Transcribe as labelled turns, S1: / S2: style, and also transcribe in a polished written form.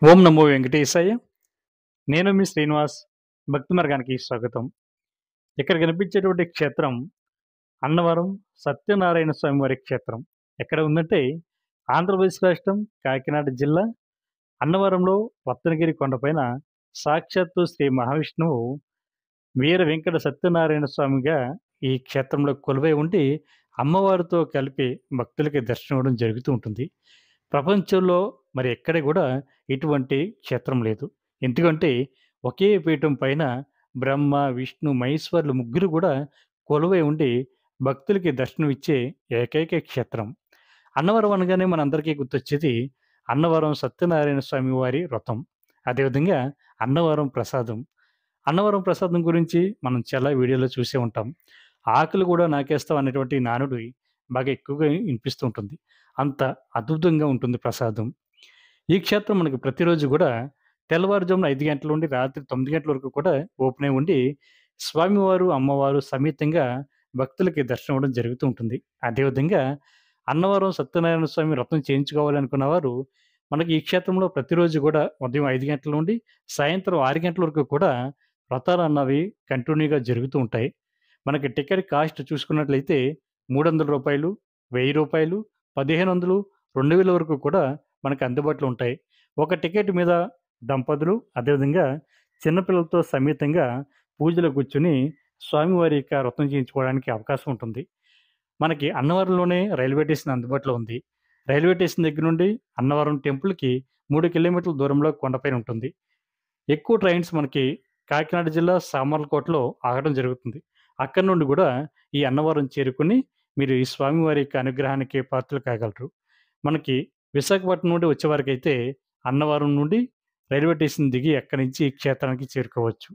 S1: ఓం నమో వెంకటేశాయ. నేను మీ శ్రీనివాస్. భక్తి మార్గానికి స్వాగతం. ఇక్కడ కనిపించేటువంటి క్షేత్రం అన్నవరం సత్యనారాయణ స్వామి వారి క్షేత్రం. ఎక్కడ ఉందంటే ఆంధ్రప్రదేశ్ రాష్ట్రం, కాకినాడ జిల్లా, అన్నవరంలో రత్నగిరి కొండపైన సాక్షాత్తు శ్రీ మహావిష్ణువు వీర వెంకట సత్యనారాయణ స్వామిగా ఈ క్షేత్రంలో కొలువై ఉండి అమ్మవారితో కలిపి భక్తులకి దర్శనం ఇవ్వడం జరుగుతూ ఉంటుంది. ప్రపంచంలో మరి ఎక్కడ కూడా ఇటువంటి క్షేత్రం లేదు. ఎందుకంటే ఒకే పీఠం పైన బ్రహ్మ, విష్ణు, మహేశ్వరులు ముగ్గురు కూడా కొలువై ఉండి భక్తులకి దర్శనం ఇచ్చే ఏకైక క్షేత్రం. అన్నవరం అనగానే మనందరికీ గుర్తొచ్చేది అన్నవరం సత్యనారాయణ స్వామి వారి వ్రతం. అదేవిధంగా అన్నవరం ప్రసాదం. అన్నవరం ప్రసాదం గురించి మనం చాలా వీడియోలో చూసే ఉంటాం. ఆకులు కూడా నాకేస్తాం అనేటువంటి నానుడి బాగా ఎక్కువగా వినిపిస్తూ ఉంటుంది. అంత అద్భుతంగా ఉంటుంది ప్రసాదం. ఈ క్షేత్రం మనకి ప్రతిరోజు కూడా తెల్లవారుజామున 5 గంటల నుండి రాత్రి 9 గంటల వరకు కూడా ఓపెన్ అయి ఉండి స్వామివారు, అమ్మవారు సమేతంగా భక్తులకి దర్శనం ఇవ్వడం జరుగుతూ ఉంటుంది. అదేవిధంగా అన్నవరం సత్యనారాయణ స్వామి వ్రతం చేయించుకోవాలనుకున్న వారు మనకి ఈ క్షేత్రంలో ప్రతిరోజు కూడా ఉదయం 5 గంటల నుండి సాయంత్రం 6 గంటల వరకు కూడా వ్రతాలన్నవి కంటిన్యూగా జరుగుతూ ఉంటాయి. మనకి టికెట్ కాస్ట్ చూసుకున్నట్లయితే రూ. 300, రూ. 1000, 1500, 2000 వరకు కూడా మనకు అందుబాటులో ఉంటాయి. ఒక టికెట్ మీద దంపతులు, అదేవిధంగా చిన్నపిల్లలతో సమేతంగా పూజలో కూర్చొని స్వామివారి యొక్క వ్రతం చేయించుకోవడానికి అవకాశం ఉంటుంది. మనకి అన్నవరంలోనే రైల్వే స్టేషన్ అందుబాటులో ఉంది. రైల్వే స్టేషన్ దగ్గర నుండి అన్నవరం టెంపుల్‌కి 3 కిలోమీటర్ల దూరంలో కొండపైన ఉంటుంది. ఎక్కువ ట్రైన్స్ మనకి కాకినాడ జిల్లా సామర్లకోటలో ఆగడం జరుగుతుంది. అక్కడి నుండి గూడా ఈ అన్నవరం చేరుకొని మీరు ఈ స్వామివారి యొక్క అనుగ్రహానికి పాత్రలు కాగలరు. మనకి విశాఖపట్నం నుండి వచ్చేవారికైతే అన్నవరం నుండి రైల్వే స్టేషన్ దిగి అక్కడి నుంచి ఈ క్షేత్రానికి చేరుకోవచ్చు.